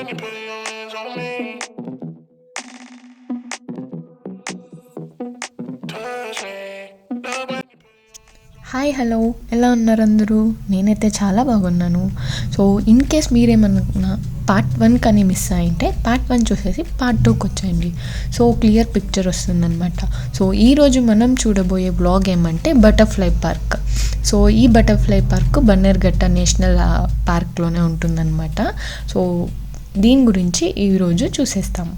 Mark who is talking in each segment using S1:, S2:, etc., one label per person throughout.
S1: you put your hands on me, touch me. Love when hi hello, ఎలా ఉన్నారు అందరూ? నేనైతే చాలా బాగున్నాను. సో ఇన్ కేస్ మీరేమన్నా పార్ట్ 1 కానీ మిస్ అయింటే పార్ట్ 1 చూసేసి పార్ట్ 2కి వచ్చేయండి. సో క్లియర్ పిక్చర్ వస్తుందన్నమాట. సో ఈరోజు మనం చూడబోయే బ్లాగ్ ఏమంటే బటర్ఫ్లై పార్క్. సో ఈ బటర్ఫ్లై పార్క్ బన్నెర్ఘట్ట నేషనల్ పార్క్లోనే ఉంటుందన్నమాట. సో దీని గురించి ఈరోజు చూసేస్తాము.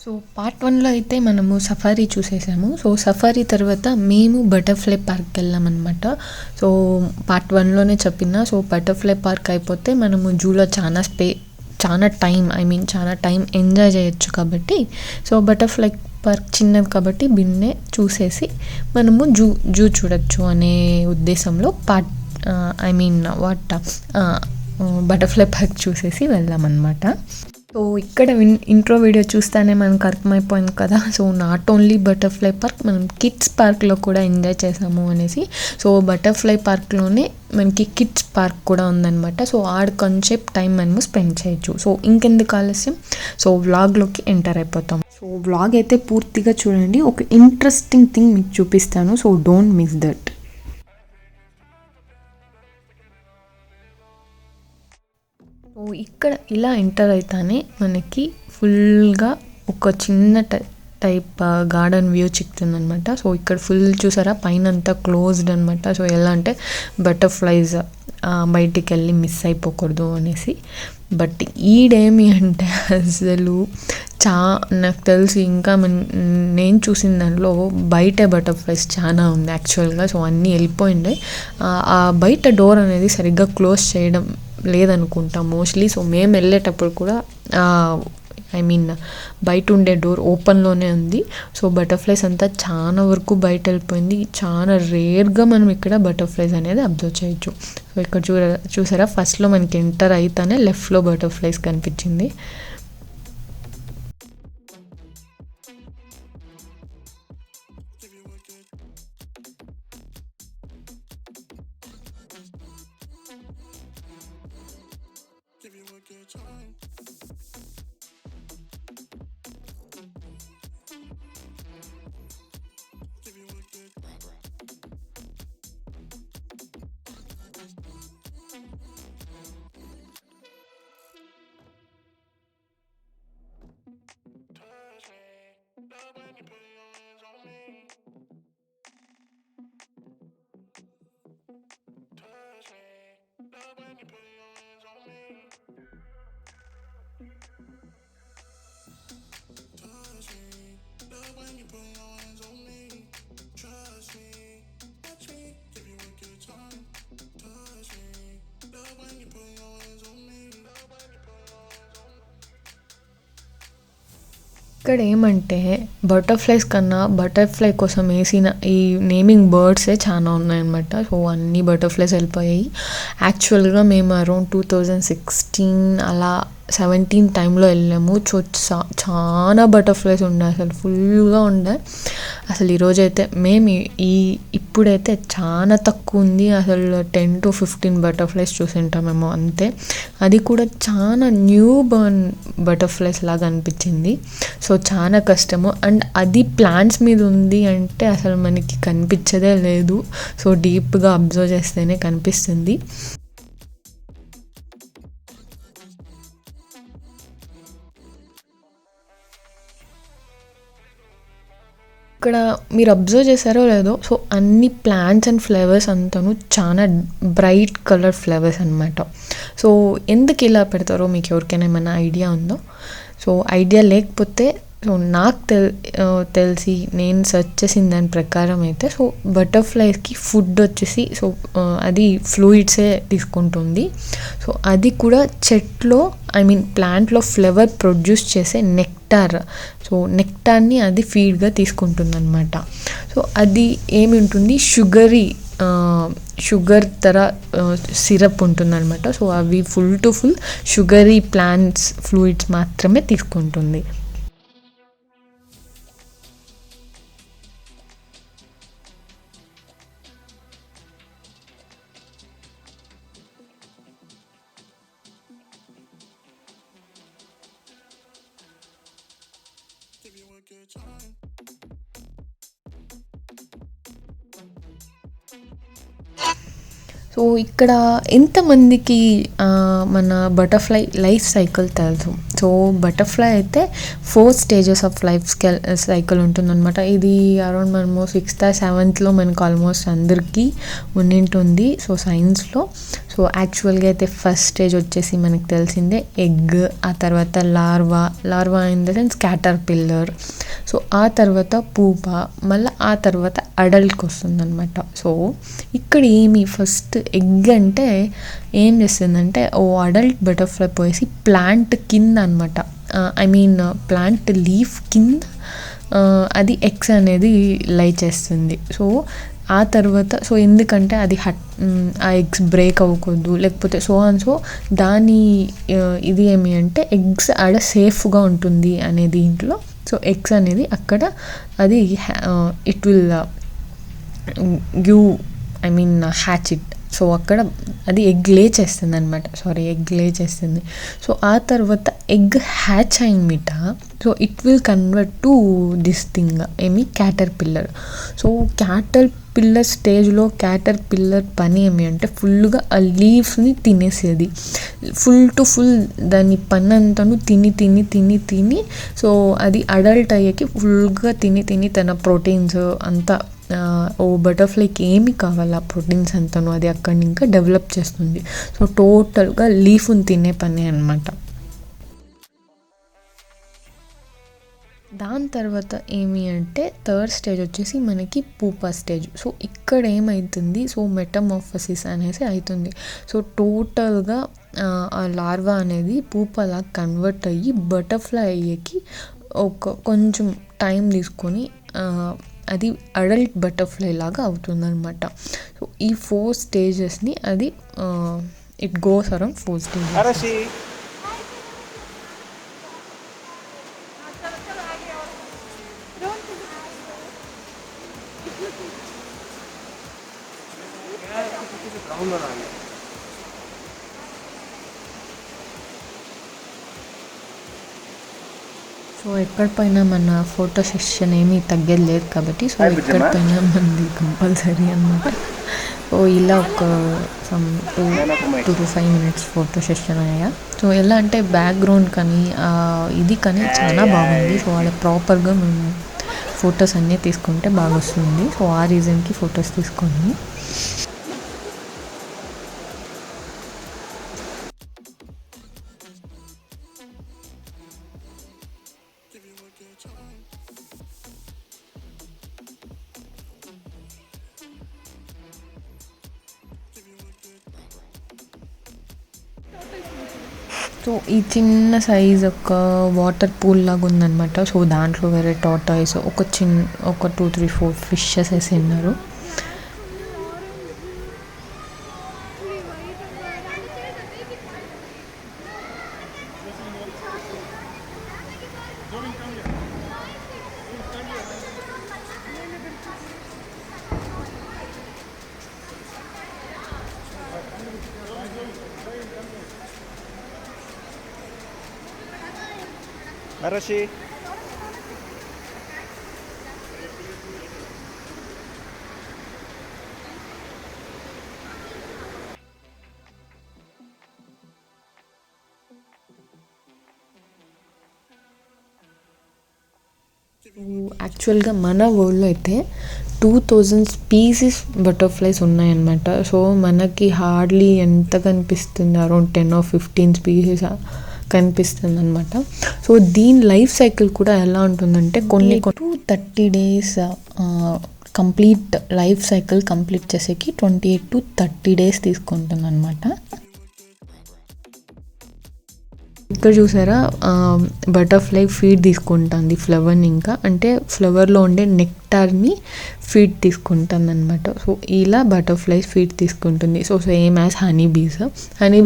S1: సో పార్ట్ 1లో అయితే మనము సఫారీ చూసేసాము. సో సఫారీ తర్వాత మేము బటర్ఫ్లై పార్క్కి వెళ్ళామన్నమాట. సో పార్ట్ 1లోనే చెప్పిన. సో బటర్ఫ్లై పార్క్ అయిపోతే మనము జూలో చాలా టైం ఎంజాయ్ చేయొచ్చు కాబట్టి, సో బటర్ఫ్లై పార్క్ చిన్నది కాబట్టి బిన్నే చూసేసి మనము జూ చూడొచ్చు అనే ఉద్దేశంలో బటర్ఫ్లై పార్క్ చూసేసి వెళ్ళామన్నమాట. సో ఇక్కడ ఇంట్రో వీడియో చూస్తేనే మనకు అర్థమైపోయింది కదా. So not only butterfly park, మనం కిడ్స్ పార్క్లో కూడా ఎంజాయ్ చేసాము అనేసి. సో బటర్ఫ్లై పార్క్లోనే మనకి కిడ్స్ పార్క్ కూడా ఉందన్నమాట. సో ఆడ కొంచెం టైం మనము స్పెండ్ చేయొచ్చు. సో ఇంకెందుకు ఆలస్యం, సో వ్లాగ్లోకి ఎంటర్ అయిపోతాం. సో వ్లాగ్ అయితే పూర్తిగా చూడండి. ఒక ఇంట్రెస్టింగ్ థింగ్ మీకు చూపిస్తాను. So don't miss that. So ఇక్కడ ఇలా ఎంటర్ అయితేనే మనకి ఫుల్గా ఒక చిన్న టైప్ గార్డెన్ వ్యూ చిక్కుతుంది అనమాట. సో ఇక్కడ ఫుల్ చూసారా, పైన అంతా క్లోజ్డ్ అనమాట. సో ఎలా అంటే బటర్ఫ్లైస్ బయటికి వెళ్ళి మిస్ అయిపోకూడదు అనేసి. బట్ ఈడేమి అంటే అసలు నాకు తెలిసి ఇంకా నేను చూసిన దాంట్లో బయట బటర్ఫ్లైస్ చాలా ఉంది యాక్చువల్గా. సో అన్నీ వెళ్ళిపోయిండే. ఆ బయట డోర్ అనేది సరిగ్గా క్లోజ్ చేయడం లేదనుకుంటా మోస్ట్లీ. సో మేము వెళ్ళేటప్పుడు కూడా బయట ఉండే డోర్ ఓపెన్లోనే ఉంది. సో బటర్ఫ్లైస్ అంతా చాలా వరకు బయట వెళ్ళిపోయింది. చాలా రేర్గా మనం ఇక్కడ బటర్ఫ్లైస్ అనేది అబ్జర్వ్ చేయొచ్చు. సో ఇక్కడ చూసారా, ఫస్ట్లో మనకి ఎంటర్ అయితేనే లెఫ్ట్లో బటర్ఫ్లైస్ కనిపించింది. ఇక్కడ ఏమంటే బటర్ఫ్లైస్ కన్నా బటర్ఫ్లై కోసం వేసిన ఈ నేమింగ్ బర్డ్సే చాలా ఉన్నాయన్నమాట. సో అన్ని బటర్ఫ్లైస్ వెళ్ళిపోయాయి. యాక్చువల్గా మేము అరౌండ్ 2016 అలా 17 టైంలో వెళ్ళాము. చాలా బటర్ఫ్లైస్ ఉండే, అసలు ఫుల్గా ఉండే. అసలు ఈరోజైతే మేము ఇప్పుడైతే చాలా తక్కువ ఉంది. అసలు 10 to 15 బటర్ఫ్లైస్ చూసింటామేమో అంతే. అది కూడా చాలా న్యూ బర్న్ బటర్ఫ్లైస్ లాగా అనిపించింది. సో చాలా కష్టము. అండ్ అది ప్లాంట్స్ మీద ఉంది అంటే అసలు మనకి కనిపించదే లేదు. సో డీప్గా అబ్జర్వ్ చేస్తేనే కనిపిస్తుంది. ఇక్కడ మీరు అబ్జర్వ్ చేశారో లేదో, సో అన్ని ప్లాంట్స్ అండ్ ఫ్లవర్స్ అంతాను చాలా బ్రైట్ కలర్ ఫ్లవర్స్ అనమాట. సో ఎందుకు ఇలా పెడతారో మీకు ఎవరికైనా ఏమైనా ఐడియా ఉందో? సో ఐడియా లేకపోతే, సో నాకు తెలిసి నేను సెర్చ్ చేసిన దాని ప్రకారం అయితే, సో బటర్ఫ్లైస్కి ఫుడ్ వచ్చేసి సో అది ఫ్లూయిడ్సే తీసుకుంటుంది. సో అది కూడా చెట్లో ప్లాంట్లో ఫ్లవర్ ప్రొడ్యూస్ చేసే నెక్టార్. సో నెక్టార్ని అది ఫీడ్గా తీసుకుంటుంది అనమాట. సో అది ఏమి ఉంటుంది, షుగర్ సిరప్ ఉంటుందన్నమాట. సో అవి full to full sugary plants fluids మాత్రమే తీసుకుంటుంది. సో ఇక్కడ ఎంతమందికి మన బటర్ఫ్లై లైఫ్ సైకిల్ తెలుసు? సో బటర్ఫ్లై అయితే 4 స్టేజెస్ ఆఫ్ లైఫ్ సైకిల్ ఉంటుందన్నమాట. ఇది అరౌండ్ మనము 6th or 7th మనకు ఆల్మోస్ట్ అందరికీ ఉండింటుంది సో సైన్స్లో. సో యాక్చువల్గా అయితే ఫస్ట్ స్టేజ్ వచ్చేసి మనకు తెలిసిందే ఎగ్, ఆ తర్వాత larva in the sense caterpillar, so ఆ తర్వాత పూప, మళ్ళీ ఆ తర్వాత అడల్ట్కి వస్తుందన్నమాట. సో ఇక్కడ ఏమి ఫస్ట్ ఎగ్ అంటే ఏం చేస్తుందంటే ఓ అడల్ట్ బటర్ఫ్లై పోయేసి ప్లాంట్ కింద అనమాట, ఐ మీన్ ప్లాంట్ లీఫ్ కింద అది ఎగ్స్ అనేది లై చేస్తుంది. సో ఆ తర్వాత సో ఎందుకంటే అది ఆ ఎగ్స్ బ్రేక్ అవ్వకూడదు, లేకపోతే సో దాని ఇది ఏమి అంటే ఎగ్స్ ఆడ సేఫ్గా ఉంటుంది అనే దీంట్లో సో ఎగ్స్ అనేది అక్కడ అది it will give I mean hatch it. So అక్కడ అది ఎగ్ లే చేస్తుంది అనమాట, ఎగ్ లే చేస్తుంది. సో ఆ తర్వాత ఎగ్ హ్యాచ్ అయినమిట so it will convert to this thing ఏమి caterpillar. So caterpillar స్టేజ్లో క్యాటర్ పిల్లర్ పని ఏమి అంటే ఫుల్గా ఆ లీవ్స్ని తినేసేది, ఫుల్ టు ఫుల్ దాని పని అంతాను తిని సో అది అడల్ట్ అయ్యేకి ఫుల్గా తిని తన ప్రోటీన్స్ అంతా ఓ బటర్ఫ్లైకి ఏమి కావాలి ఆ ప్రోటీన్స్ అంతాను అది అక్కడి ఇంకా డెవలప్ చేస్తుంది. సో టోటల్గా లీఫ్ని తినే పని అనమాట. దాని తర్వాత ఏమి అంటే థర్డ్ స్టేజ్ వచ్చేసి మనకి పూపా స్టేజ్. సో ఇక్కడ ఏమవుతుంది, సో మెటమార్ఫసిస్ అనేసి అవుతుంది. సో టోటల్గా ఆ లార్వా అనేది పూపలా కన్వర్ట్ అయ్యి బటర్ఫ్లై అయ్యేకి కొంచెం టైం తీసుకొని అది అడల్ట్ బటర్ఫ్లై లాగా అవుతుందన్నమాట. సో ఈ 4 స్టేజెస్ని అది it goes around 4 stages. So ఎక్కడ పైన మన ఫోటో సెషన్ ఏమీ తగ్గేది లేదు కాబట్టి సో ఎక్కడ పైన మనది కంపల్సరీ అన్నమాట. సో ఇలా ఒక some 2 to 5 minutes photo session అయ్యా. సో ఎలా అంటే బ్యాక్గ్రౌండ్ కానీ ఇది కానీ చాలా బాగుంది. సో అలా ప్రాపర్గా మేము ఫొటోస్ అన్నీ తీసుకుంటే బాగా వస్తుంది. సో ఆ రీజన్కి ఫొటోస్ తీసుకోండి. సో ఈ చిన్న సైజ్ ఒక వాటర్ పూల్ లాగా ఉందన్నమాట. సో దాంట్లో వేరే టాటాయిస్ ఒక 2, 3, 4 ఫిషెస్ వేసి ఉన్నారు.
S2: Arashi.
S1: యాక్చువల్గా మన వరల్డ్లో అయితే 2000 స్పీసీస్ బటర్ఫ్లైస్ ఉన్నాయన్నమాట. సో మనకి హార్డ్లీ ఎంత కనిపిస్తుంది, అరౌండ్ 10 or 15 స్పీసీస్ కనిపిస్తుంది అనమాట. సో దీని లైఫ్ సైకిల్ కూడా ఎలా ఉంటుందంటే కొన్ని 30 days complete life cycle complete చేసేకి 28 to 30 days తీసుకుంటుంది అనమాట. ఇక్కడ చూసారా బటర్ఫ్లై ఫీడ్ తీసుకుంటుంది ఫ్లవర్ని, ఇంకా అంటే ఫ్లవర్లో ఉండే నెక్టార్ని ఫీడ్ తీసుకుంటుంది అనమాట. సో ఇలా బటర్ఫ్లైస్ ఫీడ్ తీసుకుంటుంది. So same as honey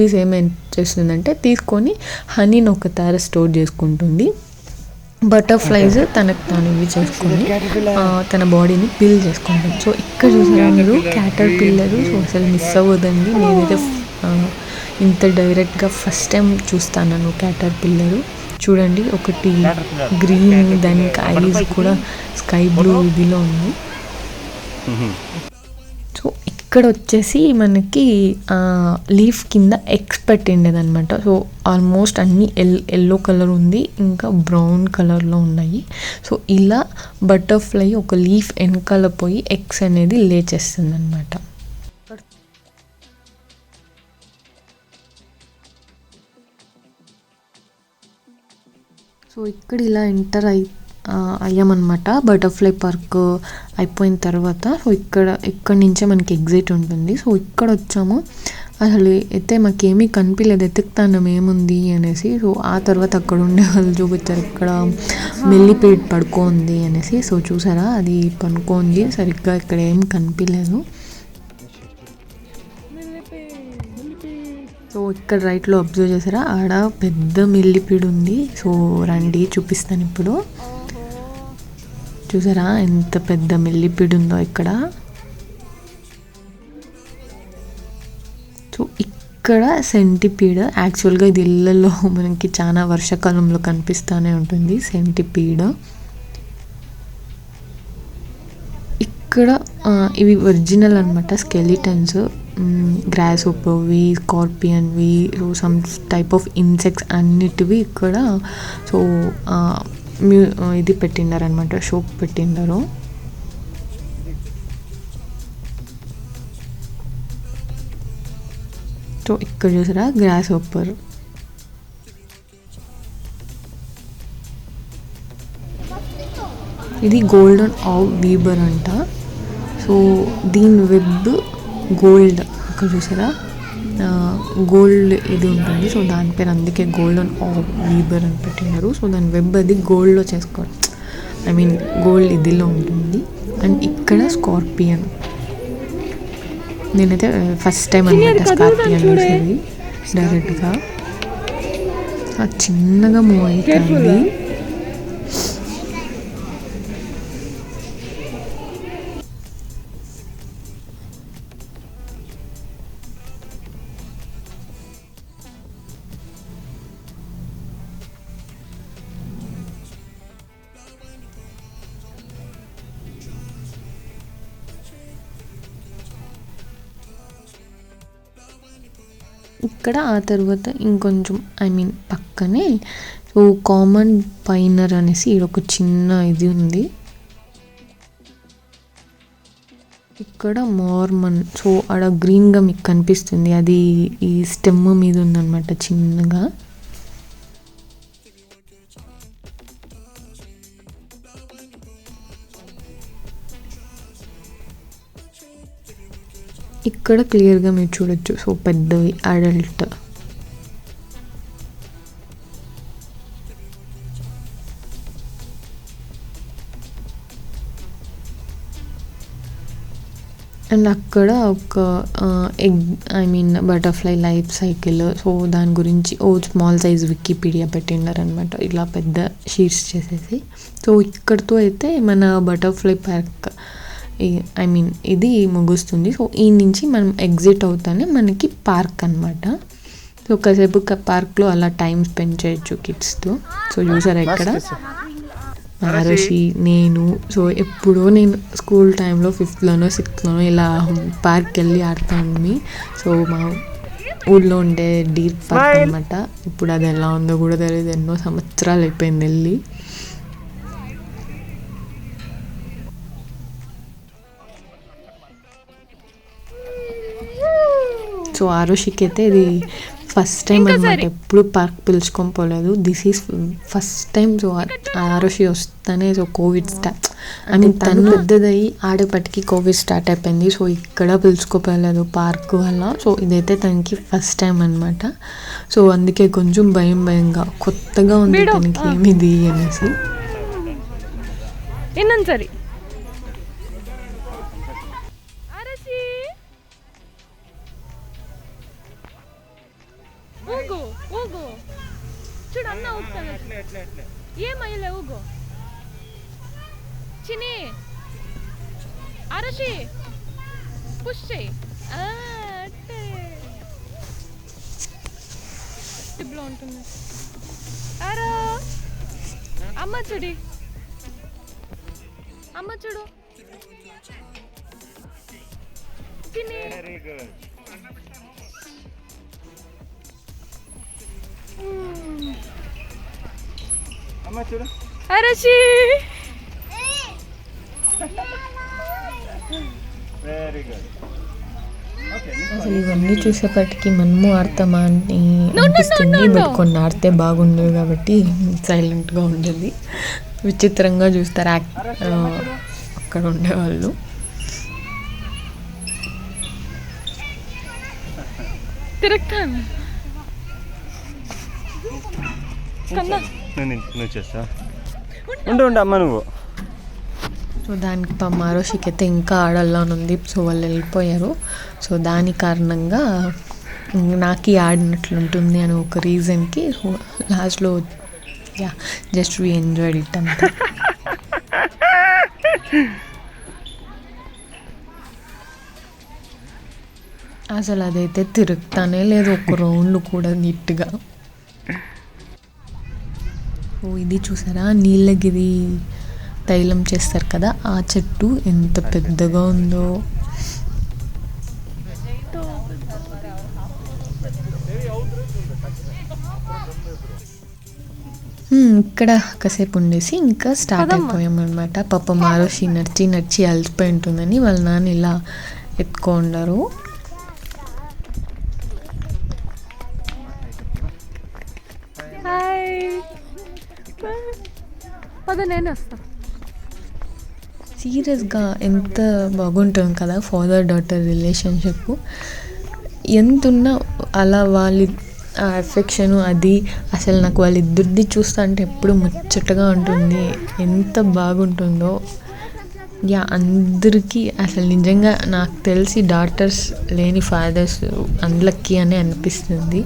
S1: bees ఏమేం చేస్తుందంటే తీసుకొని హనీని ఒక తార స్టోర్ చేసుకుంటుంది. బటర్ఫ్లైస్ తనకు తాను ఇవి చేసుకొని తన బాడీని పిల్ చేసుకుంటుంది. సో ఇక్కడ చూసారా మీరు క్యాటర్ పిల్లరు. సో అసలు మిస్ అవ్వదండి, నేనైతే ఇంత డైరెక్ట్గా ఫస్ట్ టైం చూస్తాను క్యాటర్ పిల్లరు. చూడండి, ఒకటి గ్రీన్, దానికి ఐస్ కూడా స్కై బ్లూ ఇదిలో ఉంది. సో ఇక్కడ వచ్చేసి మనకి లీఫ్ కింద ఎగ్స్ పెట్టిండేది అనమాట. సో ఆల్మోస్ట్ అన్నీ ఎల్లో కలర్ ఉంది, ఇంకా బ్రౌన్ కలర్లో ఉన్నాయి. సో ఇలా బటర్ఫ్లై ఒక లీఫ్ వెనకాల పోయి ఎగ్స్ అనేది లే చేస్తుంది అనమాట. సో ఇక్కడ ఇలా ఎంటర్ అయ్యామన్నమాట బటర్ఫ్లై పార్క్ అయిపోయిన తర్వాత. సో ఇక్కడ నుంచే మనకి ఎగ్జిట్ ఉంటుంది. సో ఇక్కడ వచ్చాము, అసలు అయితే మాకేమీ కనిపించలేదు, ఎతుకుతాను ఏముంది అనేసి. సో ఆ తర్వాత అక్కడ ఉండే వాళ్ళు చూపించారు, ఇక్కడ మెల్లిపీడ్ పడుకోంది అనేసి. సో చూసారా, అది పనుకోంది సరిగ్గా, ఇక్కడ ఏం కనిపించలేదు. సో ఇక్కడ రైట్లో అబ్జర్వ్ చేసారా, ఆడ పెద్ద మిల్లిపీడ్ ఉంది. సో రండి చూపిస్తాను ఇప్పుడు. చూసారా ఎంత పెద్ద మిల్లిపీడ్ ఉందో ఇక్కడ. సో ఇక్కడ సెంటిపీడ్, యాక్చువల్గా ఇది ఇళ్ళల్లో మనకి చాలా వర్షాకాలంలో కనిపిస్తూనే ఉంటుంది సెంటిపీడ్. ఇక్కడ ఇవి ఒరిజినల్ అనమాట స్కెలిటన్స్, గ్రాస్ హోపర్వి, స్కార్పియన్వి, so some type of insects అన్నిటివి ఇక్కడ. సో ఇది పెట్టిండారనమాట, షోక్ పెట్టిండారు. సో ఇక్కడ చూసారా గ్రాస్ హోపర్. ఇది గోల్డెన్ ఆవ్ వీబర్ అంట. సో దీని వెబ్ గోల్డ్, ఇక్కడ చూసారా గోల్డ్ ఇది ఉంటుంది. సో దాని పేరు అందుకే గోల్డెన్ ఆవ్ వీబర్ అని పెట్టినారు. సో దాని వెబ్ అది గోల్డ్లో చేసుకోవాలి, ఐ మీన్ గోల్డ్ ఇదిలో ఉంటుంది. అండ్ ఇక్కడ స్కార్పియన్, నేనైతే ఫస్ట్ టైం అనమాట స్కార్పియన్ చూసేది డైరెక్ట్గా. చిన్నగా మూవ్ అవుతుంది. ఇక్కడ ఆ తర్వాత ఇంకొంచెం ఐ మీన్ పక్కనే సో కామన్ పైనర్ అనేసి ఒక చిన్న ఇది ఉంది. ఇక్కడ మార్మన్, సో ఆడ గ్రీన్గా మీకు కనిపిస్తుంది, అది ఈ స్టెమ్ మీద ఉందన్నమాట చిన్నగా. ఇక్కడ క్లియర్గా మీరు చూడొచ్చు, సో పెద్దవి అడల్ట్. అండ్ అక్కడ ఒక egg I mean butterfly life cycle, so దాని గురించి స్మాల్ సైజ్ వికీపీడియా పెట్టిండారనమాట, ఇలా పెద్ద షీట్స్ చేసేసి. సో ఇక్కడితో అయితే మన బటర్ఫ్లై పార్క్ ఐ మీన్ ఇది ముగుస్తుంది. సో ఈ నుంచి మనం ఎగ్జిట్ అవుతానే మనకి పార్క్ అనమాట. సో కాసేపు పార్క్లో అలా టైం స్పెండ్ చేయొచ్చు కిడ్స్తో. సో చూసారా ఇక్కడ ఆరుషి, నేను. సో ఎప్పుడో నేను స్కూల్ టైంలో 5th-లోనో 6th-లోనో ఇలా పార్క్కి వెళ్ళి ఆడతాను. సో మా ఊళ్ళో ఉండే డీర్ పార్క్ అనమాట. ఇప్పుడు అది ఎలా ఉందో కూడా తెలియదు, ఎన్నో సంవత్సరాలు అయిపోయింది వెళ్ళి. సో ఆరుషికి అయితే ఇది ఫస్ట్ టైం అనమాట, ఎప్పుడు పార్క్ పిలుచుకొని పోలేదు. This is first time. So Arushi వస్తానే so covid start, I mean తను పెద్దదయ్యి ఆడేపటికి కోవిడ్ స్టార్ట్ అయిపోయింది. సో ఇక్కడ పిలుచుకోపోలేదు పార్క్ వల్ల. సో ఇదైతే తనకి ఫస్ట్ టైం అనమాట. సో అందుకే కొంచెం భయంగా కొత్తగా ఉంది తనకి ఏమిది అనేసి.
S2: సరే చూడు అన్న ఊపుతాను, ఏమయ్యలే ఊగో చిని అరసి పుష్ చేయి ఉంటుంది. అరా అమ్మ చూడి, అమ్మ చూడు. తిని.
S3: Very good. అమ్మ చూడు.
S2: అరచి.
S3: Very good. ఓకే.
S1: అసలు ఇవన్నీ చూసేపటికి మనము ఆడతామా అని అనిపిస్తుంది. బట్ కొన్ని ఆడితే బాగుండదు కాబట్టి సైలెంట్గా ఉండేది. విచిత్రంగా చూస్తారు అక్కడ ఉండేవాళ్ళు.
S2: తిరుగుతాను.
S3: నువ్వు చేస్తా. ఉండు అమ్మ నువ్వు.
S1: సో దానికి మారోషికి అయితే ఇంకా ఆడాలని ఉంది. సో వాళ్ళు వెళ్ళిపోయారు. సో దాని కారణంగా నాకు ఆడినట్లుంటుంది అని ఒక రీజన్కి సో లాస్ట్లో జస్ట్ వీ ఎంజాయ్డ్ ఇట్ అంతే. అసలు అదైతే తిరుగుతానే లేదు ఒక రౌండ్ కూడా నీట్గా. ఓ ఇది చూసారా, నీలగిరి తైలం చేస్తారు కదా, ఆ చెట్టు ఎంత పెద్దగా ఉందో. ఇక్కడ కాసేపు ఉండేసి ఇంకా స్టార్ట్ అయిపోయామన్నమాట. పాప మారోషి నడిచి అలసిపోయి ఉంటుందని వాళ్ళ నాన్న ఇలా ఎత్తుకోండారు.
S2: నేను వస్తా.
S1: సీరియస్గా ఎంత బాగుంటుంది కదా ఫాదర్ డాటర్ రిలేషన్షిప్. ఎంతున్నా అలా వాళ్ళ ఆ ఎఫెక్షను అది అసలు నాకు వాళ్ళిద్దరిది చూస్తా అంటే ఎప్పుడు ముచ్చటగా ఉంటుంది. ఎంత బాగుంటుందో. అందరికీ అసలు నిజంగా నాకు తెలిసి డాటర్స్ లేని ఫాదర్స్ అన్లక్కీ అని అనిపిస్తుంది.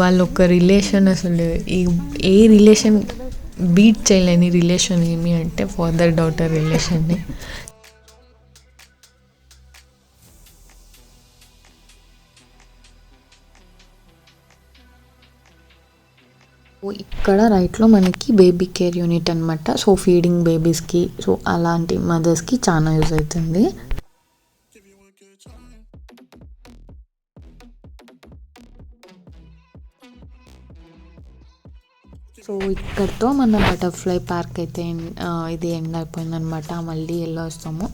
S1: వాళ్ళ ఒక రిలేషన్ అసలు ఏ రిలేషన్ బీట్ చేయలేని రిలేషన్ ఏమి అంటే ఫాదర్ డాటర్ రిలేషన్ని. ఇక్కడ రైట్లో మనకి బేబీ కేర్ యూనిట్ అనమాట. సో ఫీడింగ్ బేబీస్కి సో అలాంటి మదర్స్కి చాలా యూజ్ అవుతుంది. సో ఇక్కడితో మన బటర్ఫ్లై పార్క్ అయితే ఇది ఎండ్ అయిపోయిందనమాట. మళ్ళీ ఎలా వస్తాము.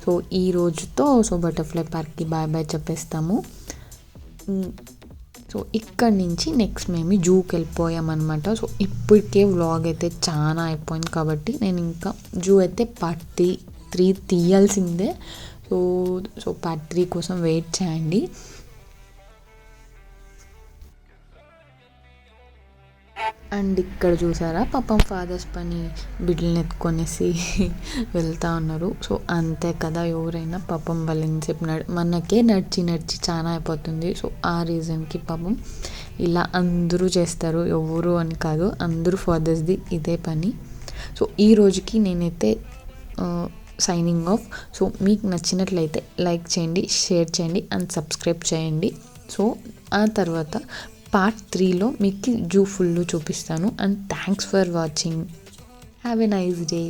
S1: సో ఈ రోజుతో సో బటర్ఫ్లై పార్క్కి బాయ్ చెప్పేస్తాము. సో ఇక్కడి నుంచి నెక్స్ట్ మేము జూకి వెళ్ళిపోయామన్నమాట. సో ఇప్పటికే వ్లాగ్ అయితే చాలా అయిపోయింది కాబట్టి నేను ఇంకా జూ అయితే పార్ట్ 3 తీయాల్సిందే. సో పార్ట్ 3 కోసం వెయిట్ చేయండి. అండ్ ఇక్కడ చూసారా పాపం ఫాదర్స్ పని బిడ్డలను ఎత్తుకొనేసి వెళ్తూ ఉన్నారు. సో అంతే కదా, ఎవరైనా పాపం వాళ్ళు ఎంతసేపు మనకే నడిచి చాలా అయిపోతుంది. సో ఆ రీజన్కి పాపం ఇలా అందరూ చేస్తారు, ఎవరు అని కాదు, అందరూ ఫాదర్స్ది ఇదే పని. సో ఈ రోజుకి నేనైతే సైనింగ్ ఆఫ్. సో మీకు నచ్చినట్లయితే లైక్ చేయండి, షేర్ చేయండి అండ్ సబ్స్క్రైబ్ చేయండి. సో ఆ తర్వాత పార్ట్ 3లో మీకు జూ ఫుల్ చూపిస్తాను. And thanks for watching. Have a nice day.